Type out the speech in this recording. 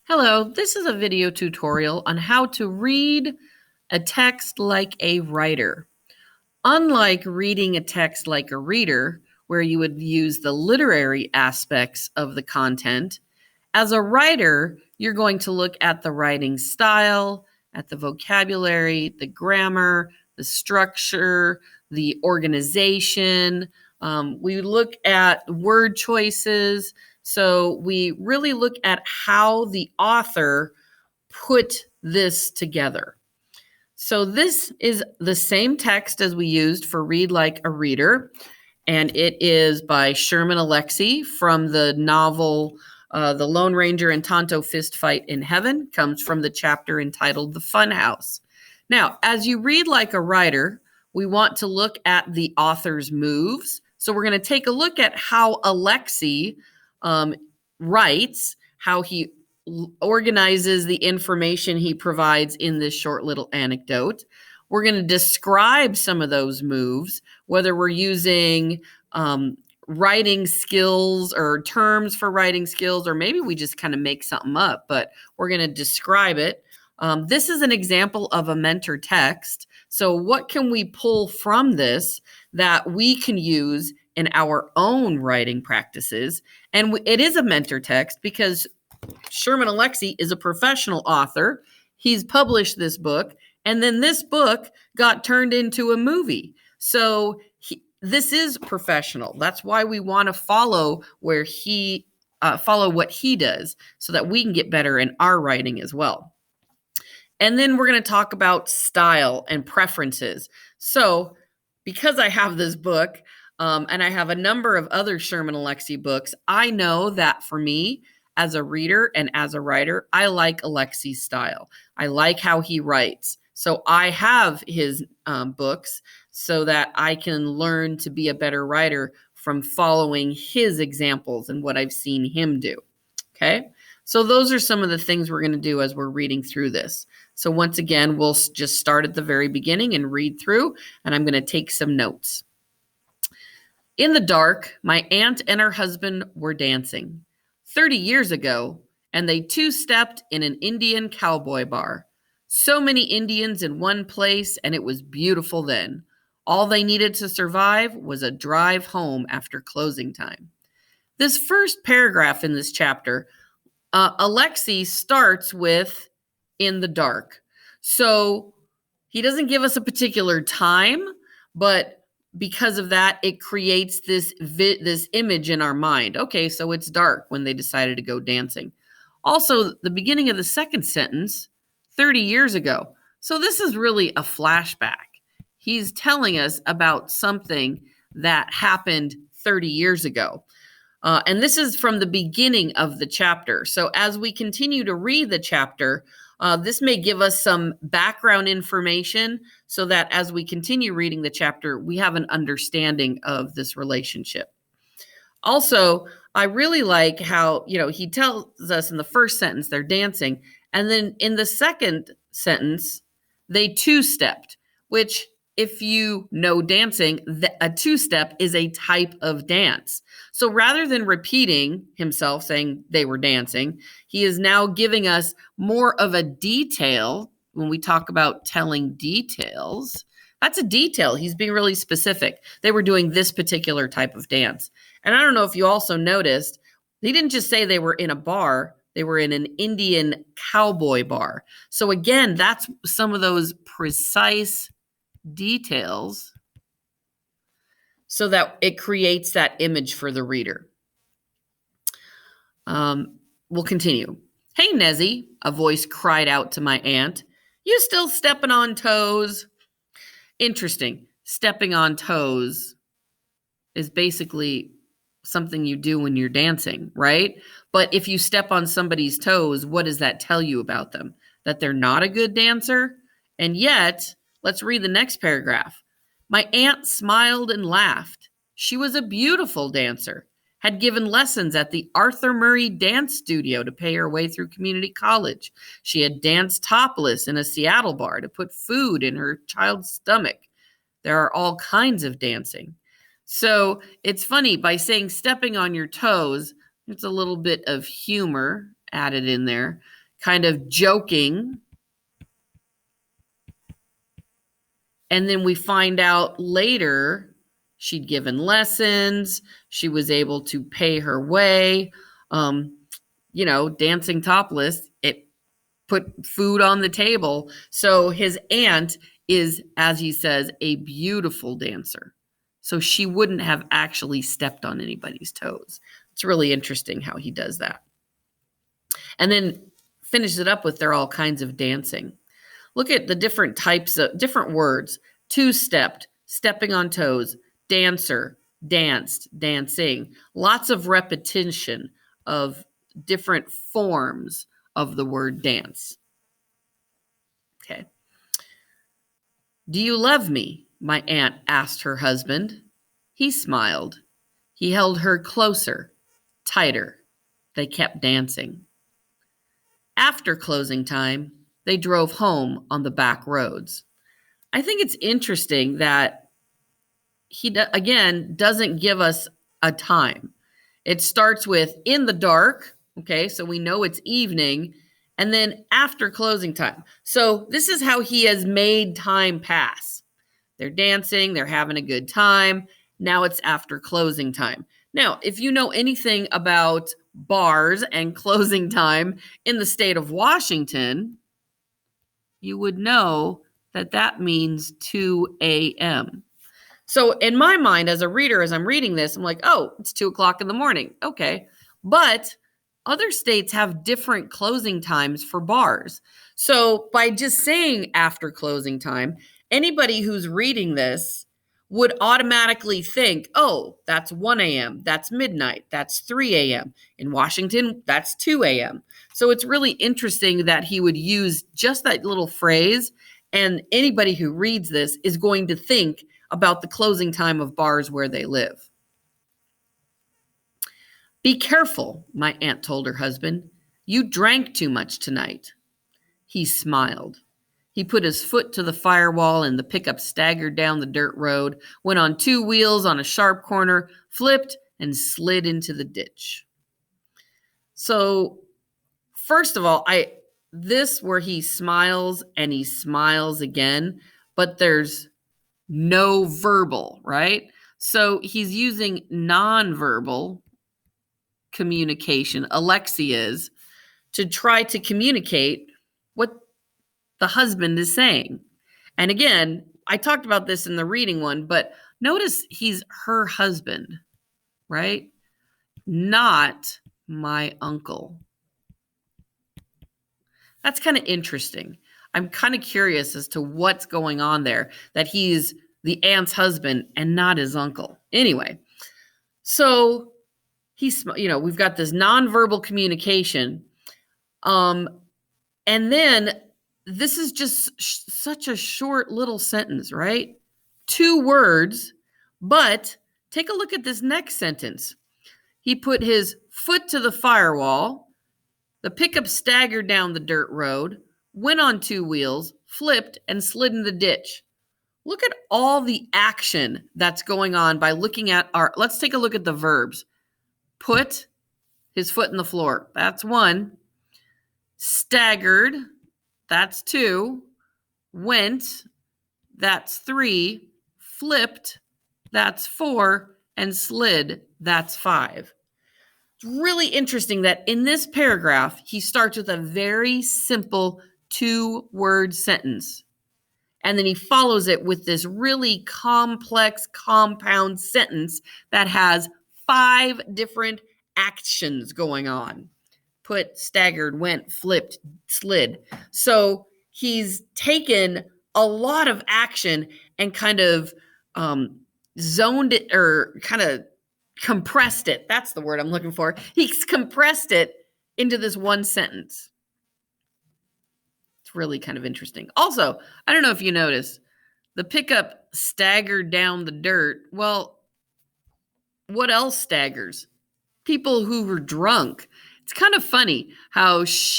Hello, this is a video tutorial on how to read a text like a writer. Unlike reading a text like a reader, where you would use the literary aspects of the content, as a writer, you're going to look at the writing style, at the vocabulary, the grammar, the structure, the organization. We look at word choices. So we really look at how the author put this together. So this is the same text as we used for Read Like a Reader, and it is by Sherman Alexie from the novel The Lone Ranger and Tonto Fist Fight in Heaven. Comes from the chapter entitled The Fun House. Now, as you read like a writer, we want to look at the author's moves. So we're going to take a look at how Alexie writes, how he organizes the information he provides in this short little anecdote. We're going to describe some of those moves, whether we're using writing skills or terms for writing skills, or maybe we just kind of make something up, but we're going to describe it. This is an example of a mentor text. So what can we pull from this that we can use in our own writing practices? And it is a mentor text because Sherman Alexie is a professional author. He's published this book, and then this book got turned into a movie. So this is professional. That's why we want to follow what he does, so that we can get better in our writing as well. And then we're going to talk about style and preferences. So because I have this book, and I have a number of other Sherman Alexie books, I know that for me, as a reader and as a writer, I like Alexie's style. I like how he writes. So I have his books so that I can learn to be a better writer from following his examples and what I've seen him do. Okay, so those are some of the things we're going to do as we're reading through this. So once again, we'll just start at the very beginning and read through, and I'm going to take some notes. In the dark, my aunt and her husband were dancing 30 years ago, and they two-stepped in an Indian cowboy bar. So many Indians in one place, and it was beautiful then. All they needed to survive was a drive home after closing time. This first paragraph in this chapter, Alexie starts with in the dark. So he doesn't give us a particular time, but because of that, it creates this image in our mind. Okay, so it's dark when they decided to go dancing. Also, the beginning of the second sentence, 30 years ago. So this is really a flashback. He's telling us about something that happened 30 years ago. And this is from the beginning of the chapter. So as we continue to read the chapter, this may give us some background information so that as we continue reading the chapter, we have an understanding of this relationship. Also, I really like how, he tells us in the first sentence they're dancing, and then in the second sentence, they two-stepped, which if you know dancing, a two-step is a type of dance. So rather than repeating himself saying they were dancing, he is now giving us more of a detail. When we talk about telling details, that's a detail. He's being really specific. They were doing this particular type of dance. And I don't know if you also noticed, he didn't just say they were in a bar. They were in an Indian cowboy bar. So again, that's some of those precise details so that it creates that image for the reader. We'll continue. Hey, Nezzy, a voice cried out to my aunt. You still stepping on toes? Interesting. Stepping on toes is basically something you do when you're dancing, right? But if you step on somebody's toes, what does that tell you about them? That they're not a good dancer? And yet, let's read the next paragraph. My aunt smiled and laughed. She was a beautiful dancer, had given lessons at the Arthur Murray Dance Studio to pay her way through community college. She had danced topless in a Seattle bar to put food in her child's stomach. There are all kinds of dancing. So it's funny, by saying stepping on your toes, there's a little bit of humor added in there. kind of joking. And then we find out later she'd given lessons. She was able to pay her way. Dancing topless, it put food on the table. So his aunt is, as he says, a beautiful dancer. So she wouldn't have actually stepped on anybody's toes. It's really interesting how he does that. And then finishes it up with they're all kinds of dancing. Look at the different types of different words. Two-stepped, stepping on toes, dancer, danced, dancing. Lots of repetition of different forms of the word dance. Okay. Do you love me? My aunt asked her husband. He smiled. He held her closer, tighter. They kept dancing. After closing time, they drove home on the back roads. I think it's interesting that he, again, doesn't give us a time. It starts with in the dark, okay, so we know it's evening, and then after closing time. So this is how he has made time pass. They're dancing, they're having a good time. Now it's after closing time. Now, if you know anything about bars and closing time in the state of Washington, you would know that that means 2 a.m. So in my mind, as a reader, as I'm reading this, I'm like, oh, it's 2 o'clock in the morning. Okay. But other states have different closing times for bars. So by just saying after closing time, anybody who's reading this would automatically think, oh, that's 1 a.m., that's midnight, that's 3 a.m. In Washington, that's 2 a.m. So it's really interesting that he would use just that little phrase, and anybody who reads this is going to think about the closing time of bars where they live. Be careful, my aunt told her husband. You drank too much tonight. He smiled. He put his foot to the firewall and the pickup staggered down the dirt road, went on two wheels on a sharp corner, flipped, and slid into the ditch. So, first of all, this where he smiles and he smiles again, but there's no verbal, right? So he's using nonverbal communication, Alexia's, to try to communicate what the husband is saying. And again, I talked about this in the reading one, but notice he's her husband, right? Not my uncle. That's kind of interesting. I'm kind of curious as to what's going on there, that he's the aunt's husband and not his uncle. Anyway, so we've got this nonverbal communication. And then this is just such a short little sentence, right? 2 words, but take a look at this next sentence. He put his foot to the firewall. The pickup staggered down the dirt road, went on 2 wheels, flipped, and slid in the ditch. Look at all the action that's going on by looking at let's take a look at the verbs. Put his foot in the floor. That's 1. Staggered. That's 2. Went. That's 3. Flipped. That's 4. And slid. That's 5. It's really interesting that in this paragraph, he starts with a very simple 2-word sentence. And then he follows it with this really complex, compound sentence that has 5 different actions going on. Put, staggered, went, flipped, slid. So he's taken a lot of action and kind of zoned it, or kind of compressed it. That's the word I'm looking for. He's compressed it into this one sentence. It's really kind of interesting. Also, I don't know if you noticed, the pickup staggered down the dirt. Well, what else staggers? People who were drunk. It's kind of funny how she